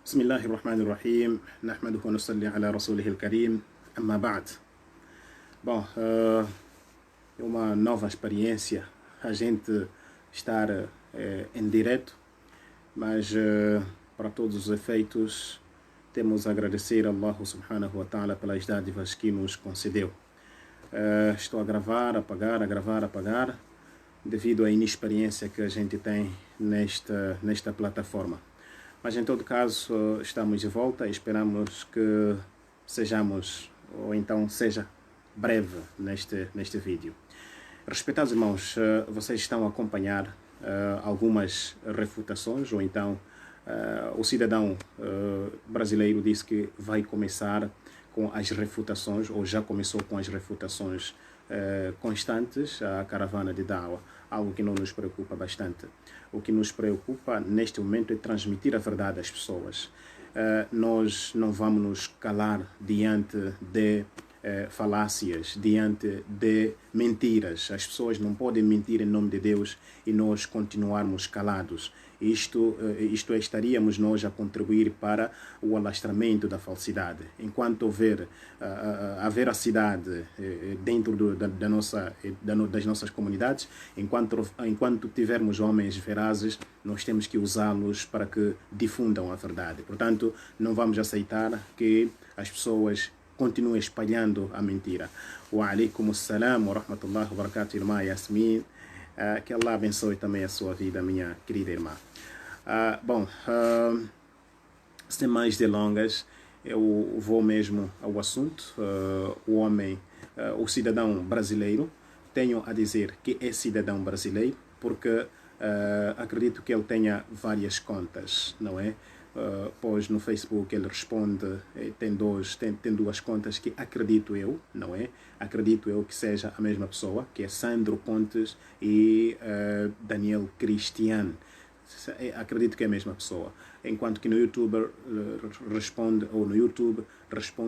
بسم الله الرحمن الرحيم نحمده ونصلي على رسوله الكريم أما بعد. Bom, é uma nova experiência a gente estar em direto, mas para todos os efeitos temos a agradecer a Allah subhanahu wa ta'ala pelas dádivas que nos concedeu. Estou a gravar, a apagar, devido à inexperiência que a gente tem nesta plataforma. Mas em todo caso estamos de volta e esperamos que sejamos, ou então seja breve neste vídeo. Respeitados irmãos, vocês estão a acompanhar algumas refutações, ou então o cidadão brasileiro disse que vai começar com as refutações, ou já começou com as refutações constantes à caravana de Dawa, algo que não nos preocupa bastante. O que nos preocupa neste momento é transmitir a verdade às pessoas. Nós não vamos nos calar diante de falácias, diante de mentiras. As pessoas não podem mentir em nome de Deus e nós continuarmos calados. Isto estaríamos nós a contribuir para o alastramento da falsidade. Enquanto houver a veracidade dentro das nossas comunidades, enquanto tivermos homens verazes, nós temos que usá-los para que difundam a verdade. Portanto, não vamos aceitar que as pessoas continuem espalhando a mentira. Wa alaikum assalam wa rahmatullahi wa barakatuh, irmã Yasmin. Que Allah abençoe também a sua vida, minha querida irmã. Sem mais delongas, eu vou mesmo ao assunto. O cidadão brasileiro, tenho a dizer que é cidadão brasileiro, porque acredito que ele tenha várias contas, não é? Pois no Facebook ele responde, tem duas contas que acredito eu, não é? Acredito eu que seja a mesma pessoa, que é Sandro Pontes e Daniel Cristian. Acredito que é a mesma pessoa. Enquanto que no YouTube responde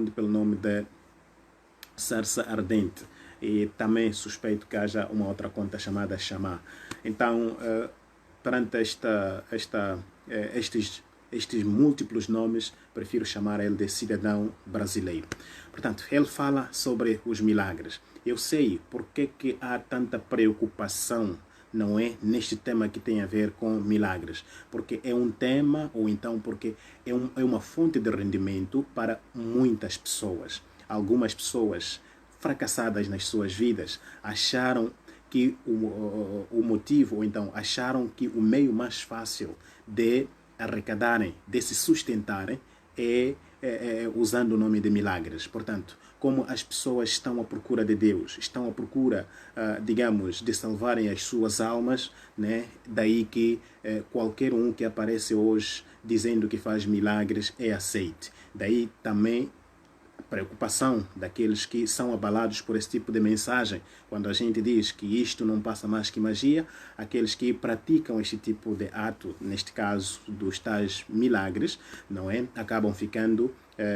pelo nome de Sarsa Ardente. E também suspeito que haja uma outra conta chamada Chamá. Então, perante estes múltiplos nomes, prefiro chamar ele de cidadão brasileiro. Portanto, ele fala sobre os milagres. Eu sei porque que há tanta preocupação, não é, neste tema que tem a ver com milagres. Porque é um tema, ou então porque é uma fonte de rendimento para muitas pessoas. Algumas pessoas fracassadas nas suas vidas acharam que o motivo, ou então acharam que o meio mais fácil de arrecadarem, de se sustentarem, usando o nome de milagres. Portanto, como as pessoas estão à procura de Deus, estão à procura, digamos, de salvarem as suas almas, né? Daí que qualquer um que aparece hoje dizendo que faz milagres é aceite. Daí também preocupação daqueles que são abalados por esse tipo de mensagem. Quando a gente diz que isto não passa mais que magia, aqueles que praticam este tipo de ato, neste caso dos tais milagres, não é? Acabam ficando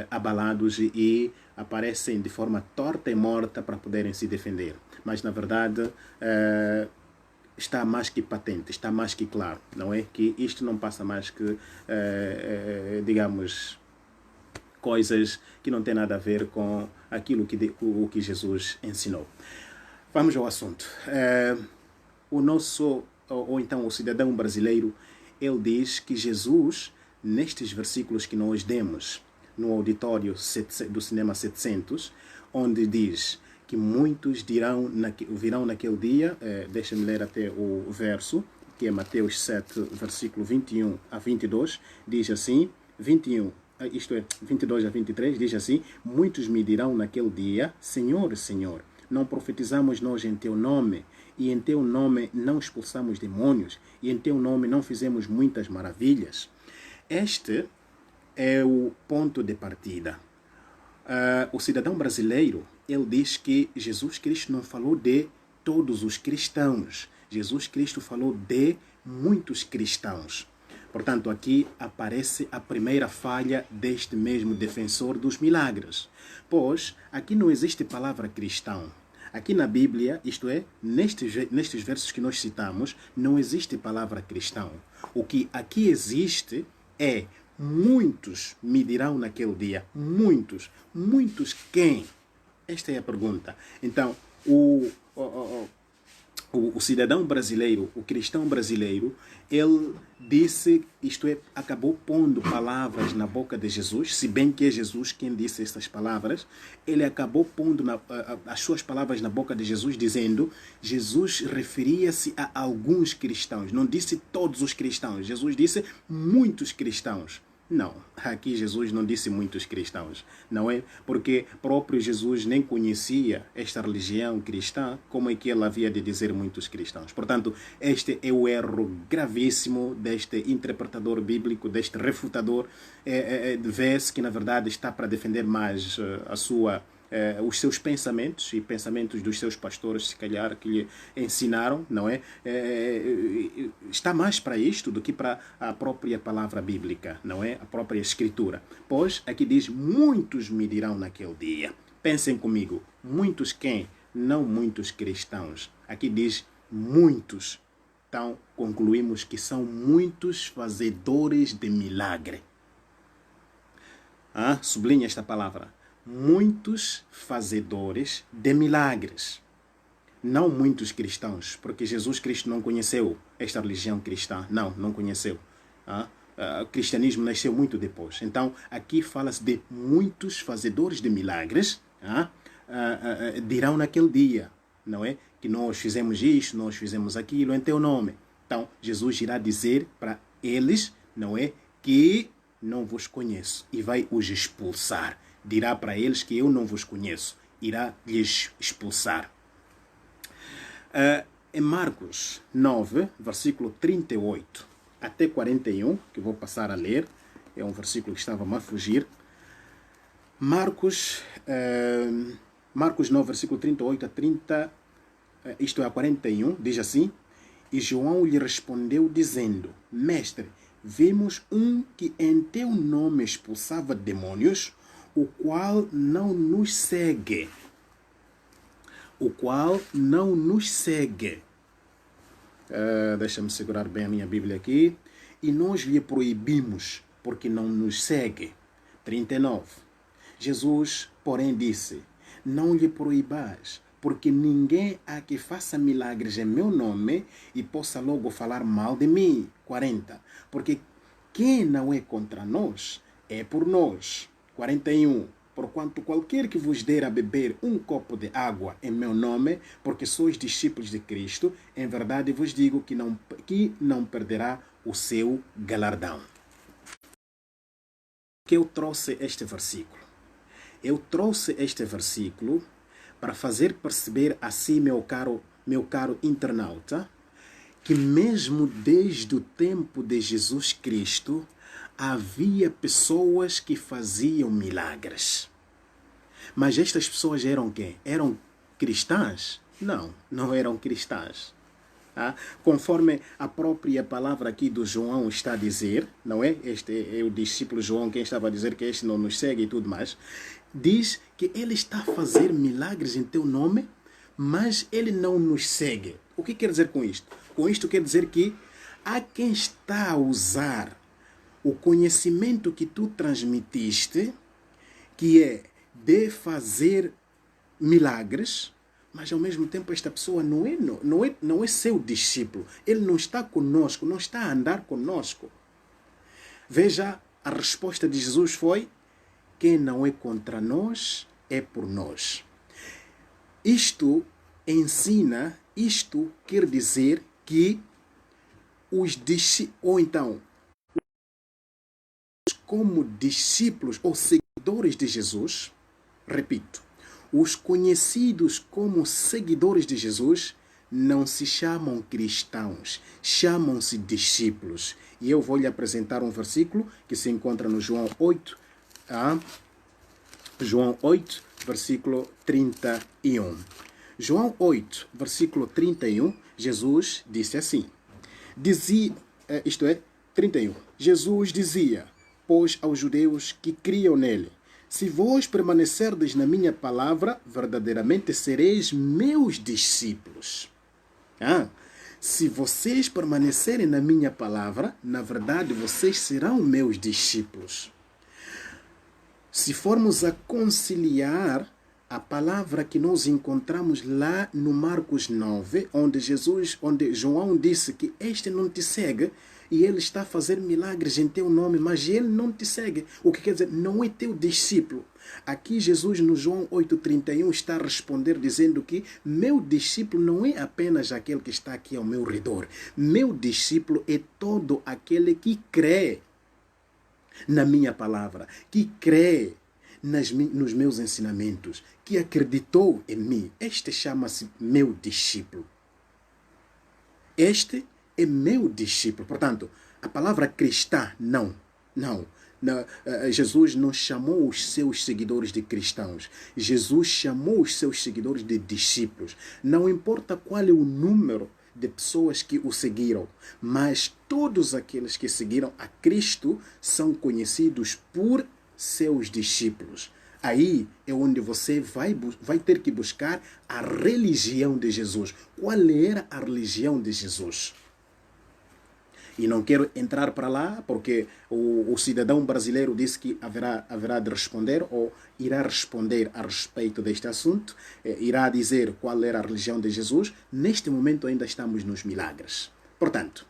abalados e aparecem de forma torta e morta para poderem se defender. Mas na verdade está mais que patente, está mais que claro, não é? Que isto não passa mais que, digamos, coisas que não têm nada a ver com aquilo que Jesus ensinou. Vamos ao assunto. O cidadão brasileiro, ele diz que Jesus, nestes versículos que nós demos no auditório do Cinema 700, onde diz que muitos virão naquele dia, deixa-me ler até o verso, que é Mateus 7, versículo 21 a 22, diz assim, 22 a 23, diz assim: muitos me dirão naquele dia, Senhor, Senhor, não profetizamos nós em teu nome, e em teu nome não expulsamos demônios, e em teu nome não fizemos muitas maravilhas. Este é o ponto de partida. O cidadão brasileiro, ele diz que Jesus Cristo não falou de todos os cristãos. Jesus Cristo falou de muitos cristãos. Portanto, aqui aparece a primeira falha deste mesmo defensor dos milagres. Pois, aqui não existe palavra cristão. Aqui na Bíblia, isto é, nestes versos que nós citamos, não existe palavra cristão. O que aqui existe é muitos me dirão naquele dia. Muitos. Muitos quem? Esta é a pergunta. Então, o cidadão brasileiro, o cristão brasileiro, ele disse, isto é, acabou pondo palavras na boca de Jesus, se bem que é Jesus quem disse essas palavras, ele acabou pondo as suas palavras na boca de Jesus, dizendo, Jesus referia-se a alguns cristãos, não disse todos os cristãos, Jesus disse muitos cristãos. Não, aqui Jesus não disse muitos cristãos, não é? Porque próprio Jesus nem conhecia esta religião cristã, como é que ele havia de dizer muitos cristãos? Portanto, este é o erro gravíssimo deste interpretador bíblico, deste refutador, vê-se que na verdade está para defender mais os seus pensamentos e pensamentos dos seus pastores, se calhar, que lhe ensinaram, não é? Está mais para isto do que para a própria palavra bíblica, não é? A própria escritura. Pois, aqui diz, muitos me dirão naquele dia. Pensem comigo, muitos quem? Não muitos cristãos. Aqui diz, muitos. Então, concluímos que são muitos fazedores de milagre. Sublinha esta palavra. Muitos fazedores de milagres. Não muitos cristãos, porque Jesus Cristo não conheceu esta religião cristã. Não conheceu. O cristianismo nasceu muito depois. Então, aqui fala-se de muitos fazedores de milagres, dirão naquele dia, não é? Que nós fizemos isto, nós fizemos aquilo em teu nome. Então, Jesus irá dizer para eles, não é? Que não vos conheço e vai os expulsar. Dirá para eles que eu não vos conheço. Irá lhes expulsar. Em Marcos 9, versículo 38 até 41, que vou passar a ler, é um versículo que estava a fugir. Marcos 9, versículo 38 a 30, isto é a 41, diz assim, e João lhe respondeu dizendo, Mestre, vimos um que em teu nome expulsava demônios, o qual não nos segue. Deixa-me segurar bem a minha Bíblia aqui. E nós lhe proibimos, porque não nos segue. 39. Jesus, porém, disse, não lhe proibais, porque ninguém há que faça milagres em meu nome e possa logo falar mal de mim. 40. Porque quem não é contra nós, é por nós. 41. Porquanto qualquer que vos der a beber um copo de água em meu nome, porque sois discípulos de Cristo, em verdade vos digo que não perderá o seu galardão. Que eu trouxe este versículo? Eu trouxe este versículo para fazer perceber a si, meu caro internauta, que mesmo desde o tempo de Jesus Cristo, havia pessoas que faziam milagres. Mas estas pessoas eram quem? Eram cristãs? Não eram cristãs. Conforme a própria palavra aqui do João está a dizer, não é? Este é o discípulo João quem estava a dizer que este não nos segue e tudo mais. Diz que ele está a fazer milagres em teu nome, mas ele não nos segue. O que quer dizer com isto? Com isto quer dizer que há quem está a usar o conhecimento que tu transmitiste, que é de fazer milagres, mas ao mesmo tempo esta pessoa não é seu discípulo. Ele não está conosco, não está a andar conosco. Veja, a resposta de Jesus foi, quem não é contra nós, é por nós. Isto ensina, isto quer dizer que os discípulos, ou então, como discípulos ou seguidores de Jesus, repito, os conhecidos como seguidores de Jesus não se chamam cristãos, chamam-se discípulos. E eu vou lhe apresentar um versículo que se encontra no João 8, João 8, versículo 31. João 8, versículo 31, Jesus disse assim, isto é, 31, Jesus dizia, pois aos judeus que criam nele, se vós permanecerdes na minha palavra, verdadeiramente sereis meus discípulos. Se vocês permanecerem na minha palavra, na verdade vocês serão meus discípulos. Se formos a conciliar a palavra que nós encontramos lá no Marcos 9, onde João disse que este não te segue e ele está a fazer milagres em teu nome, mas ele não te segue. O que quer dizer? Não é teu discípulo. Aqui Jesus no João 8,31 está a responder dizendo que meu discípulo não é apenas aquele que está aqui ao meu redor. Meu discípulo é todo aquele que crê na minha palavra, que crê nos meus ensinamentos, que acreditou em mim. Este chama-se meu discípulo. Este é meu discípulo. Portanto, a palavra cristã, não. Jesus não chamou os seus seguidores de cristãos. Jesus chamou os seus seguidores de discípulos. Não importa qual é o número de pessoas que o seguiram, mas todos aqueles que seguiram a Cristo são conhecidos por seus discípulos. Aí é onde você vai ter que buscar a religião de Jesus. Qual era a religião de Jesus? E não quero entrar para lá, porque o cidadão brasileiro disse que haverá de responder, ou irá responder a respeito deste assunto, irá dizer qual era a religião de Jesus. Neste momento ainda estamos nos milagres. Portanto,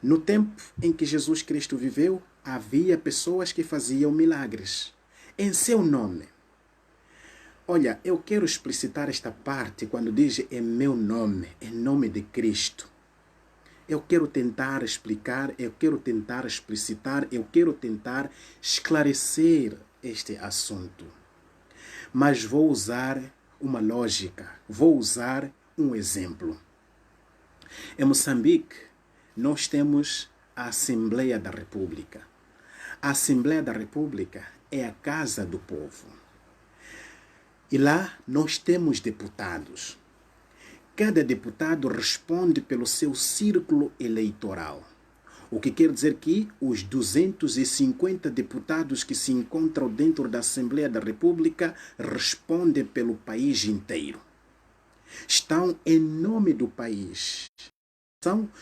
no tempo em que Jesus Cristo viveu, havia pessoas que faziam milagres em seu nome. Olha, eu quero explicitar esta parte quando diz em meu nome, em nome de Cristo. Eu quero tentar explicar, eu quero tentar explicitar, eu quero tentar esclarecer este assunto. Mas vou usar uma lógica, vou usar um exemplo. Em Moçambique, nós temos a Assembleia da República. A Assembleia da República é a casa do povo. E lá nós temos deputados. Cada deputado responde pelo seu círculo eleitoral. O que quer dizer que os 250 deputados que se encontram dentro da Assembleia da República respondem pelo país inteiro. Estão em nome do país.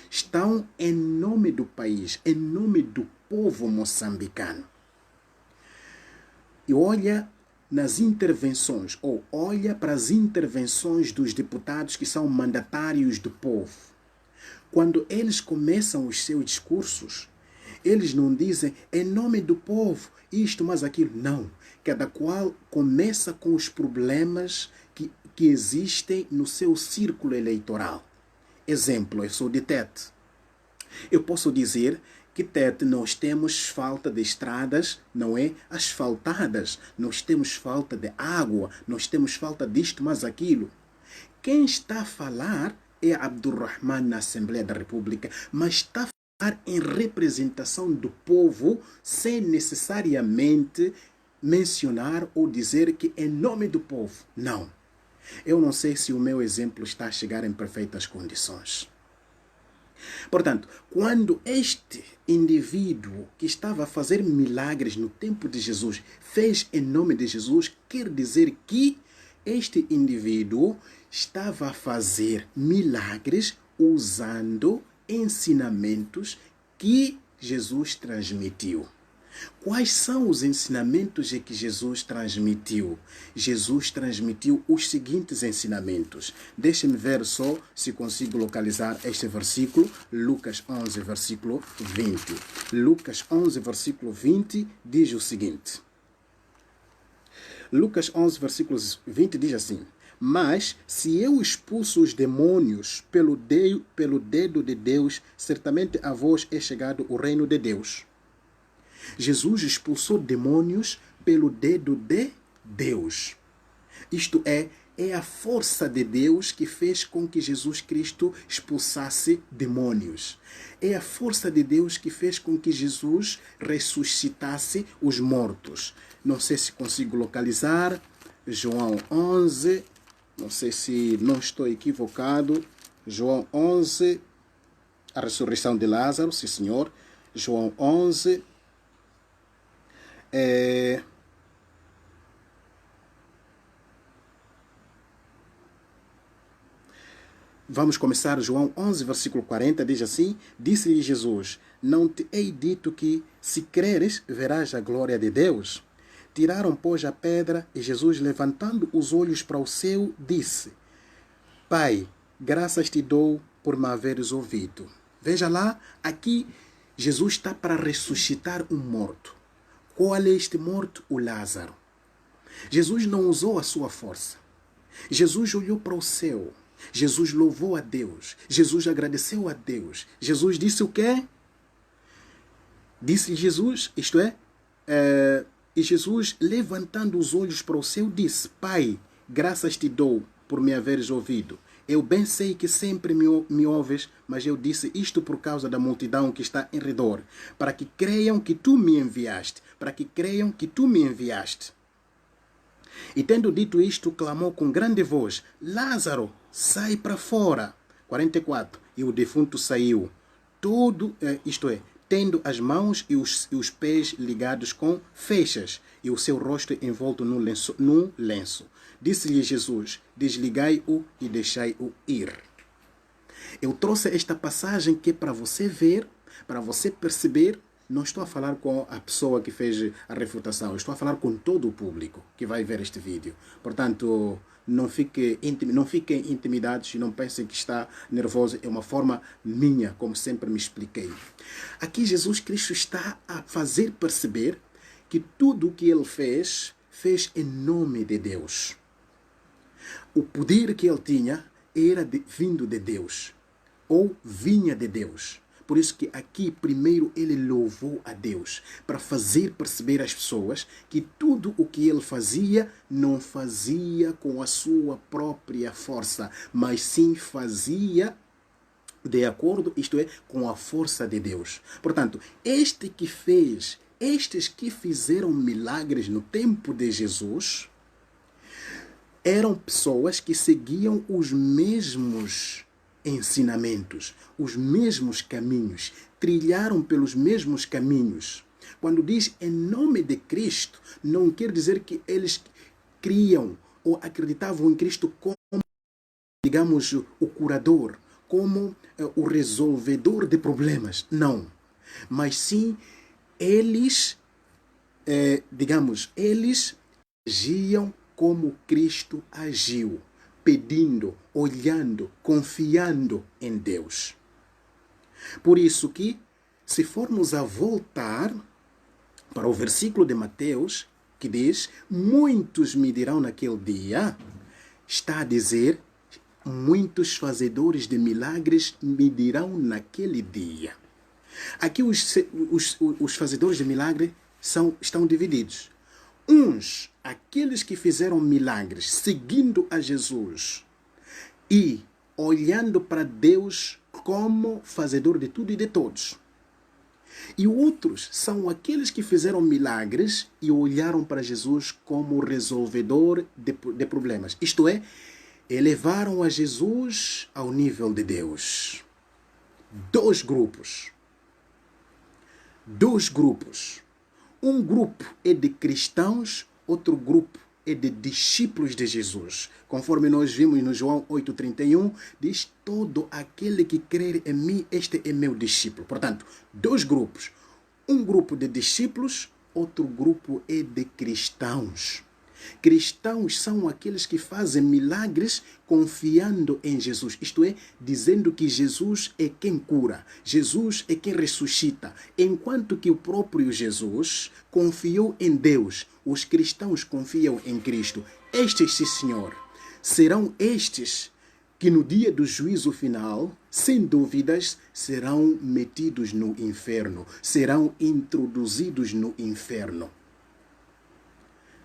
Estão em nome do país, em nome do povo moçambicano. E olha nas intervenções, ou olha para as intervenções dos deputados que são mandatários do povo. Quando eles começam os seus discursos, eles não dizem em nome do povo, isto, mas aquilo. Não. Cada qual começa com os problemas que existem no seu círculo eleitoral. Exemplo, eu sou de Tete. Eu posso dizer que Tete nós temos falta de estradas, não é? Asfaltadas. Nós temos falta de água, nós temos falta disto, mas aquilo. Quem está a falar é Abdurrahman na Assembleia da República, mas está a falar em representação do povo, sem necessariamente mencionar ou dizer que em nome do povo. Não. Eu não sei se o meu exemplo está a chegar em perfeitas condições. Portanto, quando este indivíduo que estava a fazer milagres no tempo de Jesus fez em nome de Jesus, quer dizer que este indivíduo estava a fazer milagres usando ensinamentos que Jesus transmitiu. Quais são os ensinamentos que Jesus transmitiu? Jesus transmitiu os seguintes ensinamentos. Deixem-me ver só se consigo localizar este versículo. Lucas 11, versículo 20. Lucas 11, versículo 20 diz o seguinte. Lucas 11, versículo 20 diz assim: mas se eu expulso os demônios pelo dedo de Deus, certamente a vós é chegado o reino de Deus. Jesus expulsou demônios pelo dedo de Deus. Isto é a força de Deus que fez com que Jesus Cristo expulsasse demônios. É a força de Deus que fez com que Jesus ressuscitasse os mortos. Não sei se consigo localizar. João 11, não sei se não estou equivocado. João 11, a ressurreição de Lázaro, sim senhor. João 11, Vamos começar João 11, versículo 40, diz assim: Disse-lhe Jesus, não te hei dito que, se creres, verás a glória de Deus? Tiraram, pois, a pedra, e Jesus, levantando os olhos para o céu, disse: Pai, graças te dou por me haveres ouvido. Veja lá, aqui Jesus está para ressuscitar um morto. Qual é este morto? O Lázaro. Jesus não usou a sua força. Jesus olhou para o céu. Jesus louvou a Deus. Jesus agradeceu a Deus. Jesus disse o quê? Disse Jesus, isto é, e Jesus, levantando os olhos para o céu, disse: Pai, graças te dou por me haveres ouvido. Eu bem sei que sempre me ouves, mas eu disse isto por causa da multidão que está em redor, para que creiam que tu me enviaste, para que creiam que tu me enviaste. E tendo dito isto, clamou com grande voz: Lázaro, sai para fora. 44. E o defunto saiu, todo, isto é, tendo as mãos e os pés ligados com feixas, e o seu rosto envolto num lenço. Disse-lhe Jesus: desligai-o e deixai-o ir. Eu trouxe esta passagem que é para você ver, para você perceber. Não estou a falar com a pessoa que fez a refutação, estou a falar com todo o público que vai ver este vídeo. Portanto, não fiquem intimidados e não pensem que está nervoso. É uma forma minha, como sempre me expliquei. Aqui Jesus Cristo está a fazer perceber que tudo o que ele fez em nome de Deus. O poder que ele tinha era vindo de Deus, ou vinha de Deus. Por isso que aqui primeiro ele louvou a Deus, para fazer perceber às pessoas que tudo o que ele fazia, não fazia com a sua própria força, mas sim fazia de acordo, isto é, com a força de Deus. Portanto, estes que fizeram milagres no tempo de Jesus, eram pessoas que seguiam os mesmos ensinamentos, os mesmos caminhos, trilharam pelos mesmos caminhos. Quando diz em nome de Cristo, não quer dizer que eles criam ou acreditavam em Cristo como, digamos, o curador, como o resolvedor de problemas. Não. Mas sim, eles agiam como Cristo agiu, pedindo, olhando, confiando em Deus. Por isso que, se formos a voltar para o versículo de Mateus, que diz: muitos me dirão naquele dia, está a dizer, muitos fazedores de milagres me dirão naquele dia. Aqui os fazedores de milagre estão divididos. Uns, aqueles que fizeram milagres seguindo a Jesus e olhando para Deus como fazedor de tudo e de todos. E outros são aqueles que fizeram milagres e olharam para Jesus como resolvedor de problemas. Isto é, elevaram a Jesus ao nível de Deus. Dois grupos. Um grupo é de cristãos, outro grupo é de discípulos de Jesus. Conforme nós vimos no João 8,31, diz: todo aquele que crer em mim, este é meu discípulo. Portanto, dois grupos. Um grupo de discípulos, outro grupo é de cristãos. Cristãos são aqueles que fazem milagres confiando em Jesus. Isto é, dizendo que Jesus é quem cura, Jesus é quem ressuscita. Enquanto que o próprio Jesus confiou em Deus, os cristãos confiam em Cristo. Estes, sim, Senhor, serão estes que no dia do juízo final, sem dúvidas, serão metidos no inferno, serão introduzidos no inferno.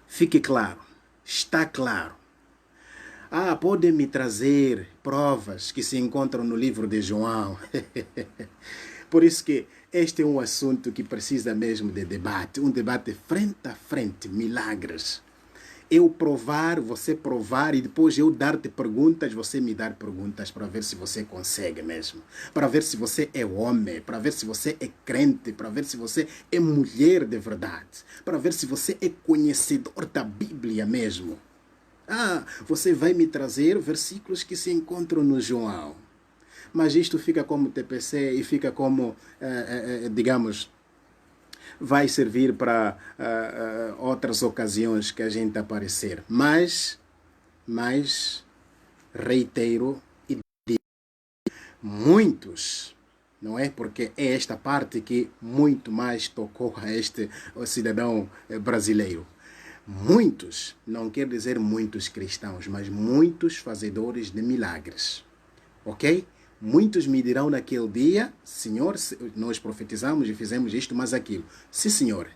Fique claro, está claro. Podem me trazer provas que se encontram no livro de João. Por isso que este é um assunto que precisa mesmo de debate, um debate frente a frente, milagres. Eu provar, você provar e depois eu dar-te perguntas, você me dar perguntas para ver se você consegue mesmo. Para ver se você é homem, para ver se você é crente, para ver se você é mulher de verdade. Para ver se você é conhecedor da Bíblia mesmo. Ah, você vai me trazer versículos que se encontram no João. Mas isto fica como TPC e fica como, digamos, vai servir para outras ocasiões que a gente aparecer. Mas reitero, e muitos, não é? Porque é esta parte que muito mais tocou a este cidadão brasileiro. Muitos, não quer dizer muitos cristãos, mas muitos fazedores de milagres. Ok? Muitos me dirão naquele dia, Senhor, nós profetizamos e fizemos isto, mas aquilo. Sim, Senhor.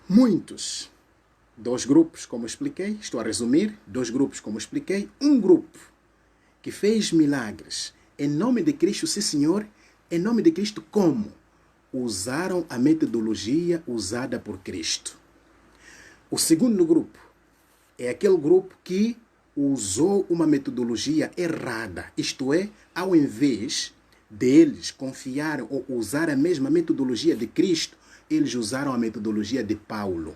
Muitos. Dois grupos, como expliquei, estou a resumir, dois grupos, como expliquei. Um grupo que fez milagres em nome de Cristo, sim, Senhor. Em nome de Cristo, como? Usaram a metodologia usada por Cristo. O segundo grupo é aquele grupo que usou uma metodologia errada. Isto é, ao invés deles confiarem ou usar a mesma metodologia de Cristo, eles usaram a metodologia de Paulo.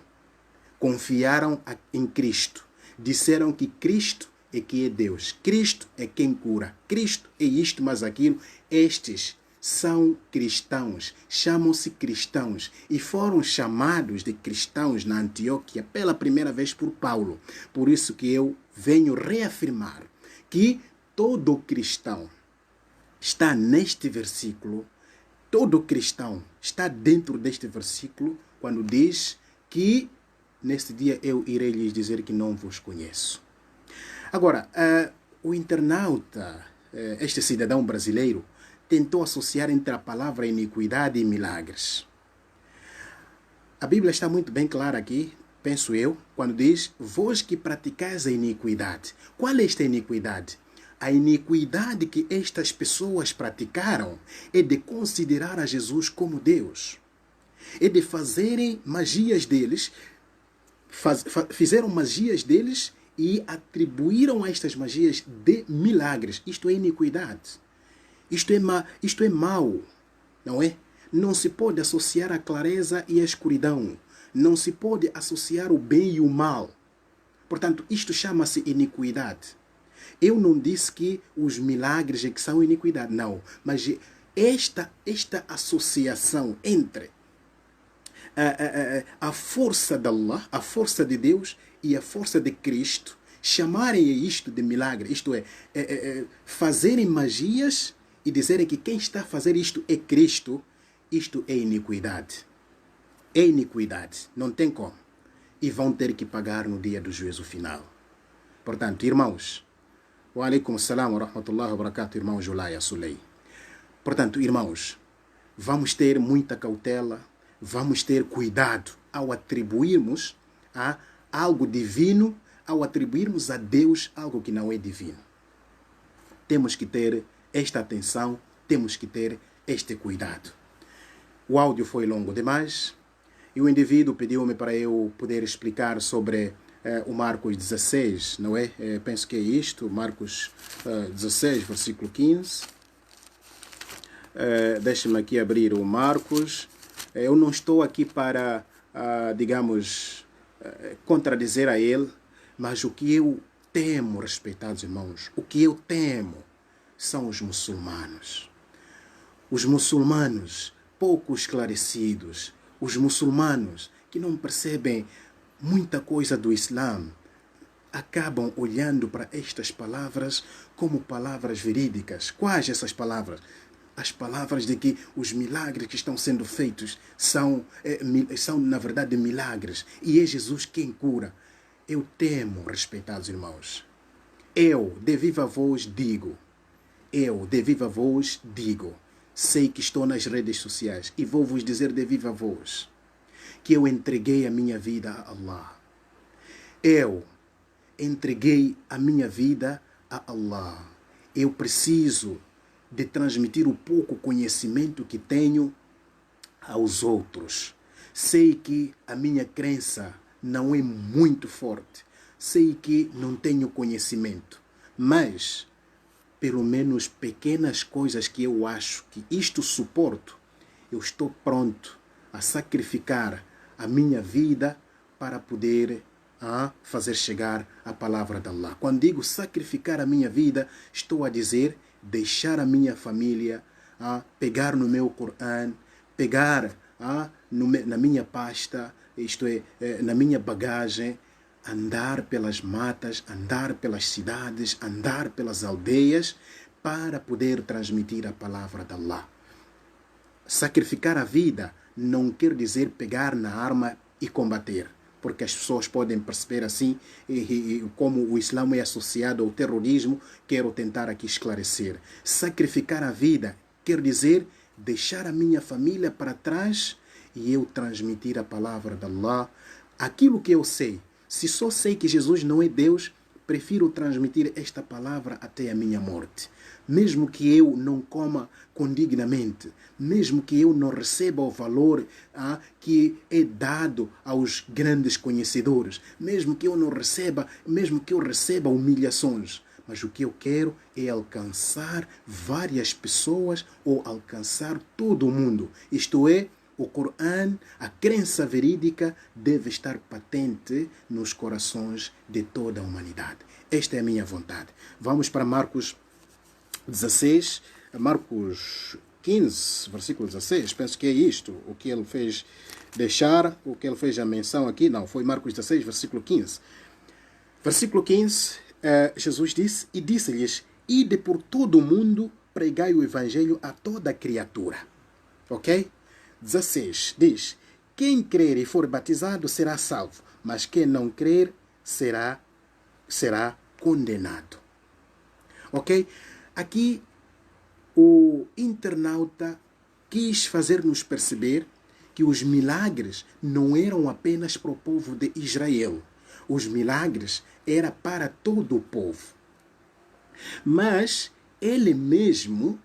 Confiaram em Cristo. Disseram que Cristo é que é Deus. Cristo é quem cura. Cristo é isto, mas aquilo. Estes são cristãos, chamam-se cristãos e foram chamados de cristãos na Antioquia pela primeira vez por Paulo. Por isso que eu venho reafirmar que todo cristão está neste versículo, todo cristão está dentro deste versículo quando diz que neste dia eu irei lhes dizer que não vos conheço. Agora, o internauta, este cidadão brasileiro, tentou associar entre a palavra iniquidade e milagres. A Bíblia está muito bem clara aqui, penso eu, quando diz, vós que praticais a iniquidade. Qual é esta iniquidade? A iniquidade que estas pessoas praticaram é de considerar a Jesus como Deus. É de fazerem magias deles, fizeram magias deles e atribuíram a estas magias de milagres. Isto é iniquidade. Isto é mau, não é? Não se pode associar a clareza e a escuridão. Não se pode associar o bem e o mal. Portanto, isto chama-se iniquidade. Eu não disse que os milagres é que são iniquidade, não. Mas esta associação entre a força de Allah, a força de Deus e a força de Cristo, chamarem isto de milagre, isto é fazerem magias e dizerem que quem está a fazer isto é Cristo, isto é iniquidade. É iniquidade, não tem como. E vão ter que pagar no dia do juízo final. Portanto, irmãos, wa alaikum assalam wa rahmatullahi wa barakatuh, irmão Julaya Sulei. Portanto, irmãos, vamos ter muita cautela, vamos ter cuidado ao atribuirmos a algo divino, ao atribuirmos a Deus algo que não é divino. Temos que ter esta atenção, temos que ter este cuidado. O áudio foi longo demais e o indivíduo pediu-me para eu poder explicar sobre o Marcos 16, não é? Penso que é isto, Marcos 16, versículo 15. Deixe-me aqui abrir o Marcos. Eu não estou aqui para, digamos, contradizer a ele, mas o que eu temo, respeitados irmãos, o que eu temo são os muçulmanos. Os muçulmanos pouco esclarecidos, os muçulmanos que não percebem muita coisa do Islã, acabam olhando para estas palavras como palavras verídicas. Quais essas palavras? As palavras de que os milagres que estão sendo feitos são na verdade, milagres. E é Jesus quem cura. Eu temo, respeitados irmãos. Eu, de viva voz, digo. Sei que estou nas redes sociais e vou vos dizer de viva voz que eu entreguei a minha vida a Allah. Eu entreguei a minha vida a Allah. Eu preciso de transmitir o pouco conhecimento que tenho aos outros. Sei que a minha crença não é muito forte. Sei que não tenho conhecimento. Mas, pelo menos pequenas coisas que eu acho que isto suporto, eu estou pronto a sacrificar a minha vida para poder a fazer chegar a palavra de Allah. Quando digo sacrificar a minha vida, estou a dizer deixar a minha família, pegar no meu Corão, pegar na minha pasta, isto é, na minha bagagem, andar pelas matas, andar pelas cidades, andar pelas aldeias, para poder transmitir a palavra de Allah. Sacrificar a vida não quer dizer pegar na arma e combater, porque as pessoas podem perceber assim, e como o Islã é associado ao terrorismo, quero tentar aqui esclarecer. Sacrificar a vida quer dizer deixar a minha família para trás e eu transmitir a palavra de Allah, aquilo que eu sei. Se só sei que Jesus não é Deus, prefiro transmitir esta palavra até a minha morte. Mesmo que eu não coma condignamente, mesmo que eu não receba o valor que é dado aos grandes conhecedores, mesmo que eu não receba, mesmo que eu receba humilhações, mas o que eu quero é alcançar várias pessoas ou alcançar todo o mundo. Isto é, o Corão, a crença verídica deve estar patente nos corações de toda a humanidade. Esta é a minha vontade. Vamos para Marcos 16, Marcos 15, versículo 16. Penso que é isto, o que ele fez deixar, o que ele fez a menção aqui. Não, foi Marcos 16, versículo 15. Versículo 15, Jesus disse, e disse-lhes, ide por todo o mundo, pregai o evangelho a toda criatura. Ok? 16 diz, quem crer e for batizado será salvo, mas quem não crer será condenado. Ok? Aqui o internauta quis fazer-nos perceber que os milagres não eram apenas para o povo de Israel. Os milagres eram para todo o povo. Mas ele mesmo,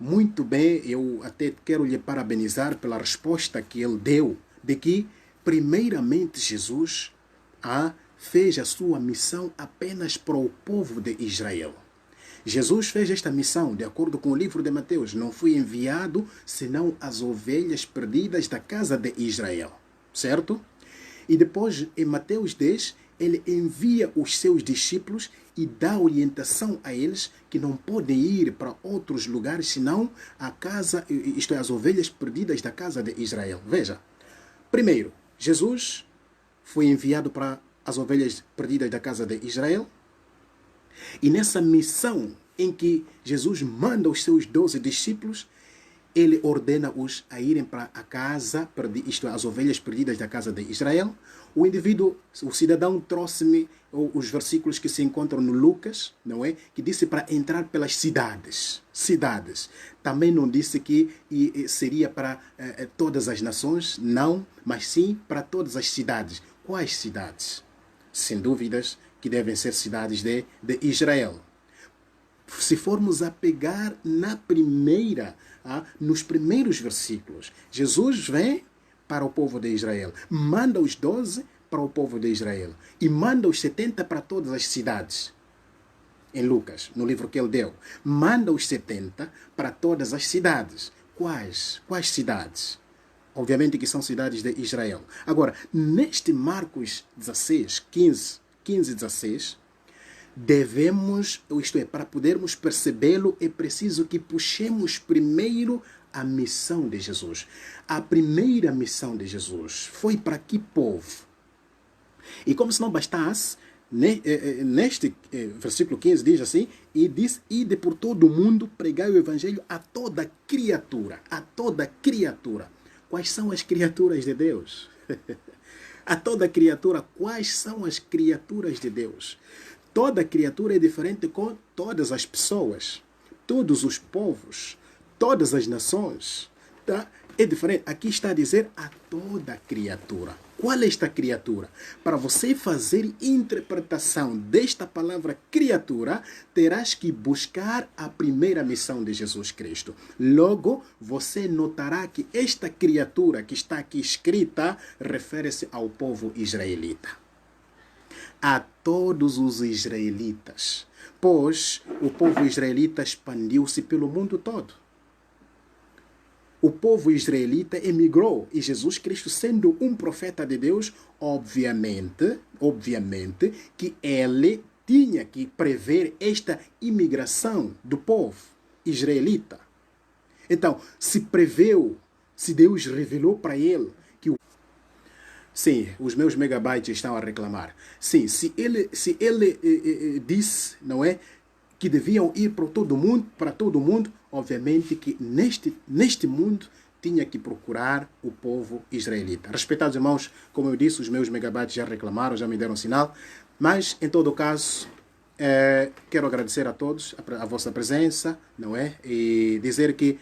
muito bem, eu até quero lhe parabenizar pela resposta que ele deu, de que, primeiramente, Jesus fez a sua missão apenas para o povo de Israel. Jesus fez esta missão, de acordo com o livro de Mateus, não foi enviado senão as ovelhas perdidas da casa de Israel, certo? E depois, em Mateus 10, ele envia os seus discípulos e dá orientação a eles que não podem ir para outros lugares senão a casa, isto é, as ovelhas perdidas da casa de Israel. Veja, primeiro, Jesus foi enviado para as ovelhas perdidas da casa de Israel, e nessa missão em que Jesus manda os seus 12 discípulos, ele ordena-os a irem para a casa, isto é, as ovelhas perdidas da casa de Israel. O indivíduo, o cidadão, trouxe-me os versículos que se encontram no Lucas, não é? Que disse para entrar pelas cidades. Cidades. Também não disse que seria para todas as nações, não, mas sim para todas as cidades. Quais cidades? Sem dúvidas que devem ser cidades de Israel. Se formos a pegar nos primeiros versículos, Jesus vem para o povo de Israel, manda os 12 para o povo de Israel e manda os 70 para todas as cidades. Em Lucas, no livro que ele deu, manda os 70 para todas as cidades. Quais cidades? Obviamente que são cidades de Israel. Agora, neste Marcos 16, 15 e 16, devemos, isto é, para podermos percebê-lo, é preciso que puxemos primeiro a missão de Jesus. A primeira missão de Jesus foi para que povo? E como se não bastasse, neste versículo 15 diz assim, e diz, ide por todo o mundo, pregai o evangelho a toda criatura. A toda criatura. Quais são as criaturas de Deus? A toda criatura, quais são as criaturas de Deus? Toda criatura é diferente com todas as pessoas, todos os povos, todas as nações. Tá? É diferente. Aqui está a dizer a toda criatura. Qual é esta criatura? Para você fazer interpretação desta palavra criatura, terás que buscar a primeira missão de Jesus Cristo. Logo, você notará que esta criatura que está aqui escrita refere-se ao povo israelita. A todos os israelitas, pois o povo israelita expandiu-se pelo mundo todo. o povo israelita emigrou e Jesus Cristo, sendo um profeta de Deus, obviamente que ele tinha que prever esta imigração do povo israelita. Então, se preveu, se Deus revelou para ele que sim, os meus megabytes estão a reclamar. Sim, se ele disse, não é, que deviam ir para todo mundo, obviamente que neste mundo tinha que procurar o povo israelita. Respeitados irmãos, como eu disse, os meus megabytes já reclamaram, já me deram sinal, mas em todo caso, quero agradecer a todos a vossa presença, não é? E dizer que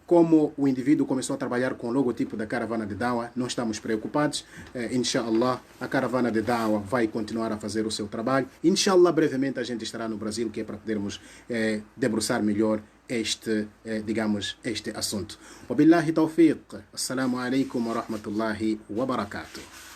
como o indivíduo começou a trabalhar com o logotipo da Caravana de Dawa, não estamos preocupados. Inshallah, a Caravana de Dawa vai continuar a fazer o seu trabalho. Inshallah, brevemente a gente estará no Brasil, que é para podermos debruçar melhor este assunto. Wabillahi tawfiq. Assalamu alaikum wa rahmatullahi wa barakatuh.